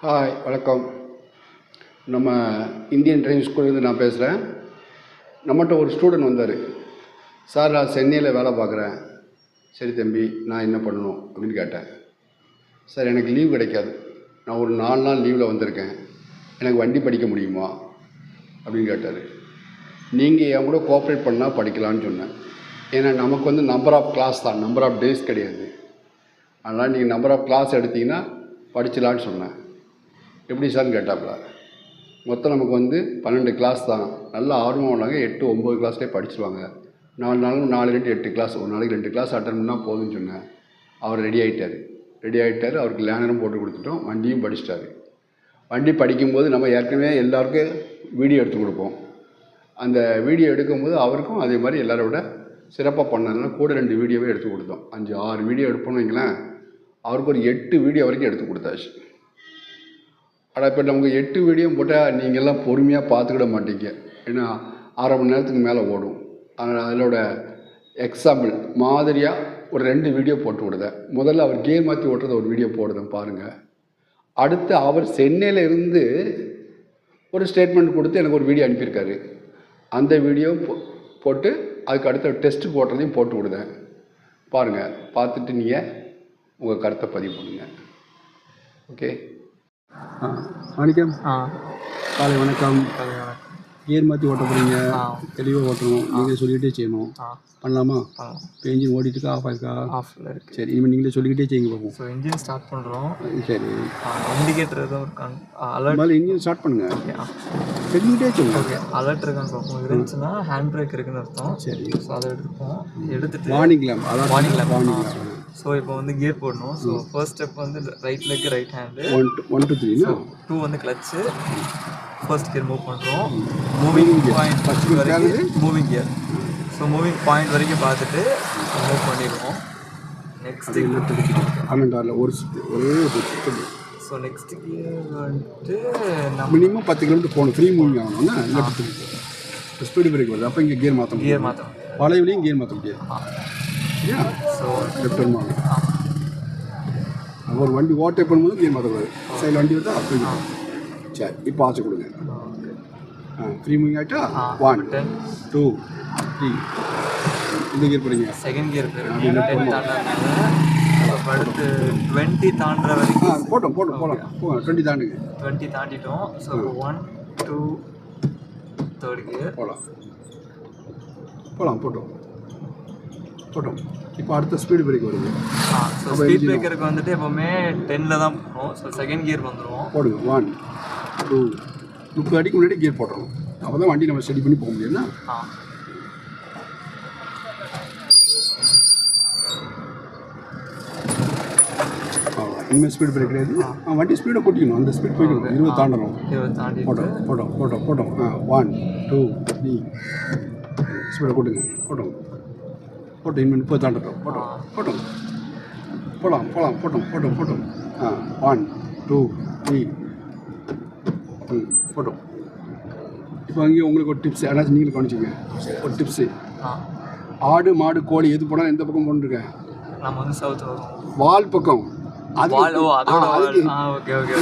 Hi வணக்கம். நம்ம Indian driving ஸ்கூல்லேருந்து நான் பேசுகிறேன். நம்மகிட்ட ஒரு ஸ்டூடெண்ட் வந்தார். சார், நான் சென்னையில் வேலை பார்க்குறேன். சரி தம்பி, நான் என்ன பண்ணணும் அப்படின்னு கேட்டேன். சார், எனக்கு லீவ் கிடைக்காது. நான் ஒரு 4 நாள் லீவில் வந்திருக்கேன். எனக்கு வண்டி படிக்க முடியுமா அப்படின்னு கேட்டார். நீங்கள் என் கூட கோஆப்ரேட் பண்ணால் படிக்கலான்னு சொன்னேன். ஏன்னா நமக்கு வந்து நம்பர் ஆஃப் கிளாஸ் தான், நம்பர் ஆஃப் டேஸ் கிடையாது. அதனால் நீங்கள் நம்பர் ஆஃப் கிளாஸ் எடுத்திங்கன்னா படிச்சலான்னு சொன்னேன். எப்படி சார்னு கேட்டாப்புல. மொத்தம் நமக்கு வந்து 12 கிளாஸ் தான். நல்லா ஆர்வம் உள்ளாங்க 8, 9 கிளாஸ்லேயே படிச்சுருவாங்க. 4 நாளும் 4 2 8 கிளாஸ், ஒரு நாளைக்கு 2 கிளாஸ் அட்டன் பண்ணால் போதும்னு சொன்னேன். அவர் ரெடி ஆகிட்டார். அவருக்கு லேனரும் போட்டு கொடுத்துட்டோம், வண்டியும் படிச்சிட்டாரு. வண்டி படிக்கும்போது நம்ம ஏற்கனவே எல்லாருக்கும் வீடியோ எடுத்து கொடுப்போம். அந்த வீடியோ எடுக்கும்போது அவருக்கும் அதே மாதிரி எல்லாரை விட சிறப்பாக பண்ணதுனால கூட 2 வீடியோவே எடுத்து கொடுத்தோம். 5, 6 வீடியோ எடுப்போம்னு வைங்களேன். அவருக்கு ஒரு 8 வீடியோ வரைக்கும் எடுத்து கொடுத்தாச்சு. ஆனால் இப்போ நமக்கு 8 வீடியோ போட்டால் நீங்கள்லாம் பொறுமையாக பார்த்துக்கிட மாட்டீங்க. ஏன்னா 1/2 மணி நேரத்துக்கு மேலே ஓடும். அதனால் அதோட எக்ஸாம்பிள் மாதிரியாக ஒரு 2 வீடியோ போட்டு விடுதேன். முதல்ல அவர் கேர் மாற்றி ஓட்டுறத ஒரு வீடியோ போடுதேன் பாருங்கள். அடுத்து அவர் சென்னையில் இருந்து ஒரு ஸ்டேட்மெண்ட் கொடுத்து எனக்கு ஒரு வீடியோ அனுப்பியிருக்காரு. அந்த வீடியோ போட்டு அதுக்கு அடுத்த டெஸ்ட்டு போடுறதையும் போட்டு விடுதேன் பாருங்கள். பார்த்துட்டு நீங்கள் உங்கள் கருத்தை பதிவு பண்ணுங்கள். ஓகே. வணக்கம். காலை வணக்கம். கியர் மாற்றி ஓட்ட போகிறீங்க, தெளிவாக ஓட்டணும். நீங்கள் சொல்லிக்கிட்டே செய்யணும். பண்ணலாமா? இப்போ இன்ஜின் ஓடிட்டுக்கா, ஆஃப் ஆயிருக்கா? ஆஃபில் இருக்குது. சரி, இனிமேல் நீங்களே சொல்லிக்கிட்டே செய்யுங்க பார்ப்போம். ஸோ இன்ஜின் ஸ்டார்ட் பண்ணுறோம். சரி, இண்டிகேட்டர் எதுவும் இருக்காங்க? அலர்ட். முதல்ல இன்ஜின் ஸ்டார்ட் பண்ணுங்கள், சொல்லிக்கிட்டே சொல்லுங்க. ஓகே, அலர்ட் இருக்கான்னு பார்ப்போம். இருந்துச்சுன்னா ஹேண்ட் பிரேக் இருக்குன்னு அர்த்தம். சரி, ஸோ அதை எடுத்துட்டு warning lamp. Warning lamp. So இப்போ வந்து கியர் போடணும். ஸோ ஃபர்ஸ்ட் ஸ்டெப் வந்து ரைட் லெக் ரைட் ஹேண்டு, 1 2 3. 2 வந்து கிளச்சு. ஃபர்ஸ்ட் கியர் மூவ் பண்ணுறோம். மூவிங் பாயிண்ட் வரைக்கும் moving gear. So moving point வரைக்கும் பார்த்துட்டு மூவ் பண்ணிடுவோம். நெக்ஸ்ட் ஸோ நெக்ஸ்ட் கியர் வந்துட்டு மினிமம் 10 கிலோமீட்டர் போகணும். ஃப்ரீ மூவிங் ஆகணும்னா லெஃப்ட் ஸ்பீடு பிரேக் வருது. அப்போ இங்கே கியர் மாற்றணும். வளைவுலையும் கியர் மாற்ற முடியாது. ஸோ லெஃப்ட் வருவாங்க. ஒரு வண்டி ஓட்டை பண்ணும்போது கியர் மாற்றக்கூடாது. சைடில் வண்டி வருதா அப்படி. சரி, இப்போ ஆச்சு கொடுங்க. ஃப்ரீ மூவிங் ஆகிட்டா 1 2 3. இந்த கியர் போடுங்க. செகண்ட் கியர் அடுத்து 20 தாண்டுற வரைக்கும் போட்டோம். 20 தாண்டுங்க. 20 தாண்டிட்டோம். ஸோ 1 2 தேர்ட் கியர் போகலாம். போட்டோம். இப்போ அடுத்த ஸ்பீடு பிரேக் வருது. ஸோ ஸ்பீட் பிரேக்கருக்கு வந்துட்டு எப்போவுமே 10ல் தான் போகணும். ஸோ செகண்ட் கியர் வந்துடுவோம். போடுங்க. 1 2 30 அடிக்கு முன்னாடி கியர் போட்டுறோம். அப்போ தான் வண்டி நம்ம ஸ்டடி பண்ணி போக முடியும்னா. இனிமேல் ஸ்பீடு பிரேக் கிடையாது. வண்டி ஸ்பீடை கூட்டிக்கணும். அந்த ஸ்பீட் போய்க்கணும். 20 தாண்டணும். 20 தாண்டி போட்டோம். 1 2 3. ஸ்பீடை கூட்டுங்க. போட்டோம். இனிமேல் 30 தாண்டட்டும். போட்டோம். போட்டோம். 1 2 3. போட்டோம். இப்போ அங்கேயும் உங்களுக்கு ஒரு டிப்ஸ் ஏதாச்சும் நீங்களும் கவனிச்சிங்க. ஒரு டிப்ஸு, ஆடு மாடு கோழி எது போனாலும் எந்த பக்கம் போட்டுருக்கேன்? நம்ம வந்து சவுத் வரும். வால் பக்கம். அது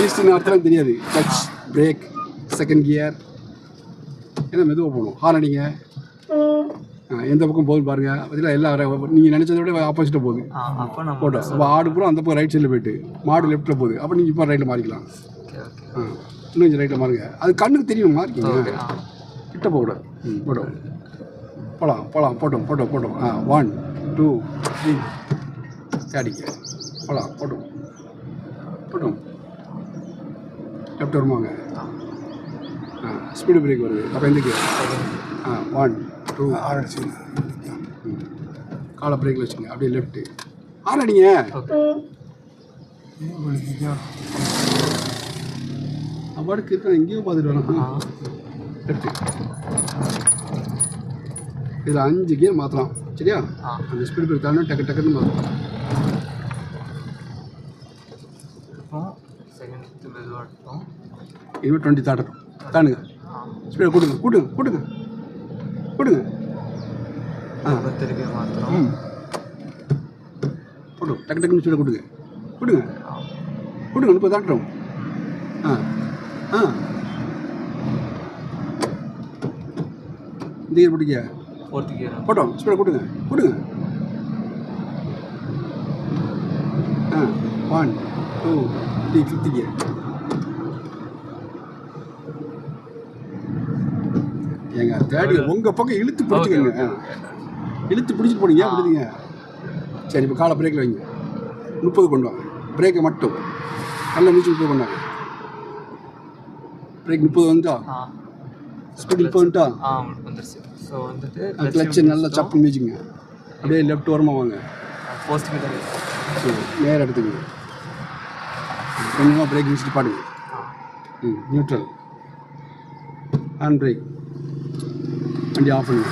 ஈஸ்ட் நார்த்லாம் தெரியாது. கிளச் பிரேக் செகண்ட் கியர் ஏன்னா மெதுவாக போகணும். ஹார்ன் அடிங்க. எந்த பக்கம் போகுது பாருங்கள். அதில் எல்லாம் நீங்கள் நினச்சதை விட ஆப்போசிட்டாக போகுது. போட்டோம். அப்போ ஆடு பூரா அந்த பக்கம் ரைட் சைடில் போயிட்டு மாடு லெஃப்ட்டில் போகுது. அப்போ நீங்கள் இப்போ ரைட்டில் மாறிக்கலாம். இன்னும் கொஞ்சம் ரைட்டில் மாறுங்க. அது கண்ணுக்கு தெரியும் மாறிக்கிங்க. கிட்ட போகக்கூடாது. போகலாம். போட்டோம். 1 2 3. அடிங்க. போட்டோம். லெஃப்ட் வருவாங்க. ஸ்பீடு பிரேக் வருது. அப்போ எந்த கியர்? 1 2 6. காலை பிரேக்கில் வச்சுங்க. அப்படியே லெஃப்ட்டு அடிங்க. அப்பாடுக்கு இருக்க எங்கேயும் பார்த்துட்டு வரலாம். லெஃப்ட்டு. இதில் 5 கியர் மாற்றலாம். சரியா? அந்த ஸ்பீடு பிரேக் தானே டக்குன்னு மாற்றலாம். இனிமேல் 20 தாண்டுங்க. ஸ்பீடை கூட்டுங்க. போட்டோம். டக்குன்னு ஸ்பீடை கூட்டுங்க. 30 தாண்டுறோம். ஆ ஆ இந்த கியர் போட்டிங்க, ஃபோர்த் கியர். போட்டோம் ஸ்பீடாக கூட்டுங்க கூட்டுங்க. ஆ 1 2 3 ஃபிஃப்த் கியர். ஏங்க தேடி உங்கள் பக்கம் இழுத்து பிடிச்சிக்கோங்க. இழுத்து பிடிச்சிட்டு போனீங்க விடுதீங்க. சரி இப்போ காலை பிரேக்கில் வைங்க. 30 கொண்டு வாங்க. பிரேக்கை மட்டும் நல்லா மூச்சு 30 கொண்டு வாங்க. பிரேக் 30 வந்துட்டா, ஸ்பீட் 30 வந்துட்டா, வந்துருச்சு. ஸோ வந்துட்டு கிளச்சு நல்லா சப்பு மிதிச்சுங்க. அப்படியே லெஃப்ட் ஓரமாக வாங்க. ஃபர்ஸ்ட் கியர் நேரம் எடுத்துக்கங்க. கொஞ்சமாக பிரேக் மிதிச்சுட்டு பாடுங்க. நியூட்ரல், ஹேண்ட் பிரேக், வண்டி ஆஃப் பண்ணுங்க.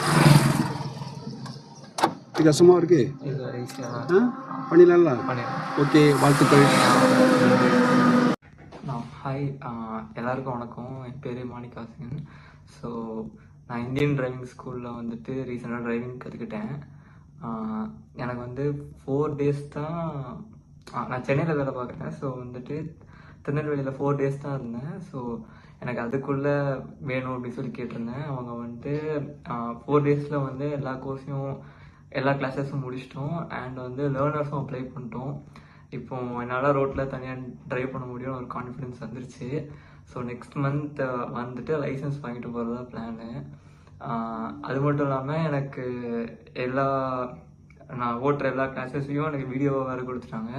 இது கஷ்டமாக இருக்கு, பண்ணிடலாம்ல? ஓகே, வாழ்த்துக்கள். ஹாய், எல்லாருக்கும் வணக்கம். என் பேர் மாணிகாசன். ஸோ நான் இந்தியன் டிரைவிங் ஸ்கூலில் வந்துட்டு ரீசெண்டாக டிரைவிங் கற்றுக்கிட்டேன். எனக்கு வந்து 4 days தான். நான் சென்னையில் வேலை பார்க்குறேன். ஸோ வந்துட்டு திருநெல்வேலியில் 4 days தான் இருந்தேன். ஸோ எனக்கு அதுக்குள்ளே வேணும் அப்படின்னு சொல்லி கேட்டிருந்தேன். அவங்க வந்துட்டு 4 daysல வந்து எல்லா கோர்ஸையும் எல்லா கிளாஸஸும் முடிச்சிட்டோம். அண்ட் வந்து லேர்னர்ஸும் அப்ளை பண்ணிட்டோம். இப்போ என்னால் ரோட்டில் தனியாக ட்ரைவ் பண்ண முடியும்னு ஒரு கான்ஃபிடென்ஸ் வந்துருச்சு. ஸோ நெக்ஸ்ட் மந்த் வந்துட்டு லைசன்ஸ் வாங்கிட்டு போகிறதா பிளானு. அது மட்டும் இல்லாமல் எனக்கு நான் ஓட்டுற எல்லா கிளாஸஸையும் எனக்கு வீடியோவாக வேறு கொடுத்துட்டாங்க.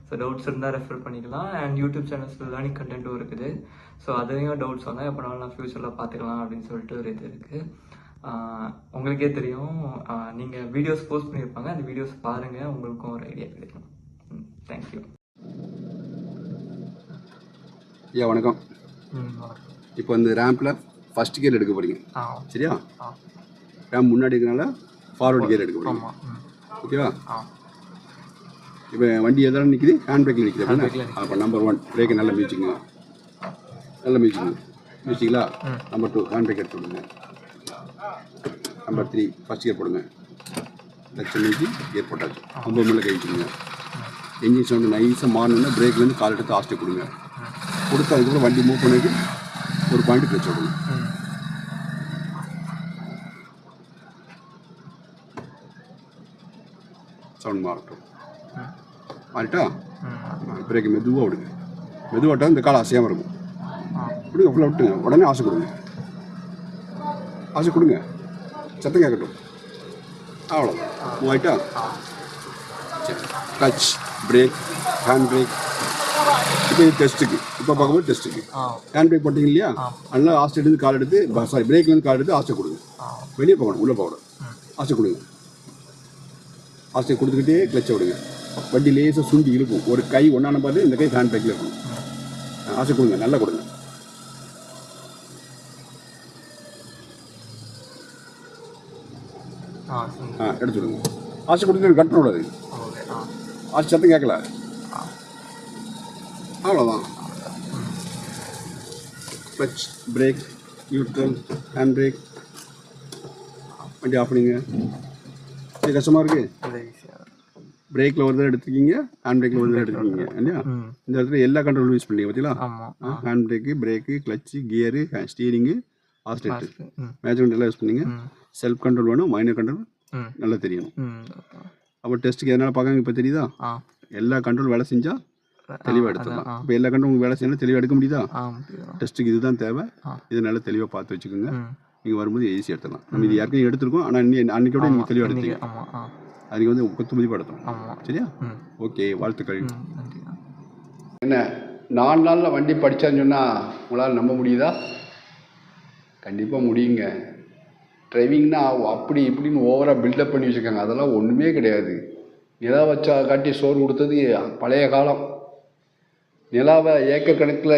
ஸோ டவுட்ஸ் இருந்தால் ரெஃபர் பண்ணிக்கலாம். அண்ட் யூடியூப் சேனல்ஸில் லேர்னிங் கண்டென்ட்டும் இருக்குது. ஸோ அதையும் டவுட்ஸ் வந்தால் எப்போனாலும் நான் ஃப்யூச்சரில் பார்த்துக்கலாம் அப்படின்னு சொல்லிட்டு ஒரு இது இருக்குது. உங்களுக்கே தெரியும், நீங்கள் வீடியோஸ் போஸ்ட் பண்ணியிருப்பாங்க. அந்த வீடியோஸ் பாருங்கள், உங்களுக்கும் ஒரு ஐடியா கிடைக்கும். தேங்க்யூ. ஐயா வணக்கம். இப்போ இந்த ரேம்பில் ஃபஸ்ட் கியர் எடுக்க போகிறீங்க, சரியா? ரேம்ப் முன்னாடி இருக்கனால ஃபார்வர்டு கியர் எடுக்க போகிறீங்க, ஓகேவா? இப்போ வண்டி எதாவது நிற்கிது, ஹேண்ட் பிரேக்கில் நிற்கிது அப்படின்னா அப்போ நம்பர் 1 பிரேக்கை நல்லா மிதிச்சுங்க. நல்லா மிதிச்சிங்களா? நம்பர் 2 ஹேண்ட் பிரேக் எடுத்து விடுங்க. நம்பர் 3 ஃபஸ்ட் கியர் போடுங்க. லட்சம் மிதிச்சு கியர் போட்டாச்சு. 9 மேலே கை வச்சுருங்க. என்ஜின் சவுண்டு நைஸாக மாறணுன்னா பிரேக்லேருந்து கால் எடுத்து ஆஸ்ட்டு கொடுங்க. கொடுத்து அதுக்கப்புறம் வண்டி மூவ் பண்ணிட்டு ஒரு பாயிண்ட் கிளச் விடுங்க. சவுண்ட் மாறட்டும். மாறிட்டா பிரேக்கை மெதுவாக விடுங்க. மெதுவாட்டா இந்த கால் அசையாமல் இருக்கும். விடுங்க, ஃபுல்லாக விட்டுங்க. உடனே ஆசை கொடுங்க. ஆசை கொடுங்க, சத்தம் கேட்கட்டும். அவ்வளோதான். மூவ் ஆகிட்டா? சரி, கிளச், பிரேக், ஹேண்ட் பிரேக். இப்போ இது டெஸ்ட்டுக்கு, இப்போ பார்க்கும்போது டெஸ்ட்டுக்கு ஹேண்ட் பிரேக் போட்டிங்க இல்லையா? அதனால் ஆஸ்ட்லேருந்து கால் எடுத்து, பிரேக்லேருந்து கால் எடுத்து ஆசை கொடுங்க. வெளியே போகணும், உள்ளே போகணும். ஆசை கொடுங்க. ஆசை கொடுத்துக்கிட்டே கிளச்சை விடுங்க. வண்டி லேசாக சுண்டி இழுக்கும். ஒரு கை ஒன்றான பார்த்து இந்த கை ஹேண்ட் பிரேக்கில் இருக்கணும். ஆசை கொடுங்க, நல்லா கொடுங்க. எடுத்து விடுங்க. ஆசை கொடுத்துட்டு கட் பண்ணக்கூடாது. ஆசை சத்தம் கேட்கல, அவ்வளோதான். Clutch, break, neutral, hand brake, வண்டி ஆஃப் பண்ணிங்க. இது கஷ்டமாக இருக்குது. பிரேக்கில் ஒரு தடவை எடுத்துக்கிங்க, ஹேண்ட் பிரேக்கில் ஒரு தடவை எடுத்துக்கிங்க இல்லையா? இந்த இடத்துல எல்லா கண்ட்ரோலும் யூஸ் பண்ணீங்க பார்த்தீங்களா? Hand brake, brake, clutch, gear, steering, ஆஸ்லேட்டு, மேஜர்மெண்ட் எல்லாம் யூஸ் பண்ணீங்க. செல்ஃப் கண்ட்ரோல் வேணும், மைனர் கண்ட்ரோல் நல்லா தெரியணும். அப்போ டெஸ்ட்டுக்கு எதனால் பார்க்காங்க இப்போ தெரியுதா? எல்லா கண்ட்ரோல் வேலை செஞ்சால் தெளிவாக எடுத்துடலாம். இப்போ எல்லா கண்ட்ரோல் உங்களுக்கு வேலை செய்யணும், தெளிவாக எடுக்க முடியுதா? டெஸ்ட்டுக்கு இதுதான் தேவை. இதை நல்லா தெளிவாக பார்த்து வச்சுக்கோங்க. நீங்கள் வரும்போது ஈஸியாக எடுத்துடலாம். நம்ம இது யாருக்கும் எடுத்துருக்கோம், ஆனால் அன்றைக்கோட நீங்கள் தெளிவாக எடுத்தீங்க. அதுக்கு வந்து கொத்து மதிப்பாக எடுத்தோம், சரியா? ஓகே, வாழ்த்துக்கள். என்ன 4 நாளில் வண்டி படித்தான்னு சொன்னால் உங்களால் நம்ப முடியுதா? கண்டிப்பாக முடியுங்க. டிரைவிங்னா அப்படி இப்படின்னு ஓவராக பில்டப் பண்ணி வச்சுருக்காங்க. அதெல்லாம் ஒன்றுமே கிடையாது. நிலா வச்சா காட்டி சோறு கொடுத்தது பழைய காலம். நிலாவை ஏக்கர் கணக்கில்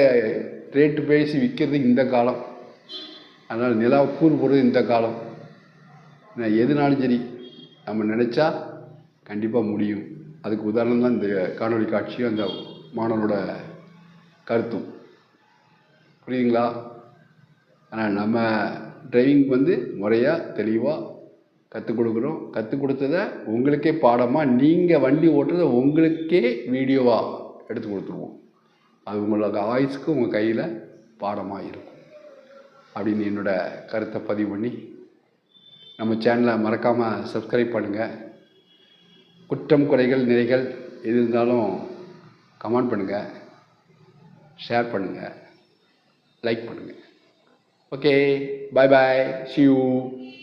ரேட்டு பேசி விற்கிறது இந்த காலம். அதனால் நிலாவை கூறு போடுறது இந்த காலம். எதுனாலும் சரி நம்ம நினச்சா கண்டிப்பாக முடியும். அதுக்கு உதாரணம் தான் இந்த காணொலி காட்சியும் அந்த மாணவனோட கருத்தும். புரியுதுங்களா? ஆனால் நம்ம டிரைவிங் வந்து முறையாக தெளிவாக கற்றுக் கொடுக்குறோம். கற்றுக் கொடுத்ததை உங்களுக்கே பாடமாக நீங்கள் வண்டி ஓட்டுறதை உங்களுக்கே வீடியோவாக எடுத்து கொடுத்துருவோம். அது உங்களுக்கு ஆயுசுக்கு உங்கள் கையில் பாடமாக இருக்கும் அப்படின்னு என்னோட கருத்தை பதிவு பண்ணி நம்ம சேனலை மறக்காமல் சப்ஸ்கிரைப் பண்ணுங்கள். குற்றம் குறைகள் நிறைகள் எது இருந்தாலும் கமெண்ட் பண்ணுங்கள், ஷேர் பண்ணுங்கள், லைக் பண்ணுங்கள். Okay, bye bye, see you.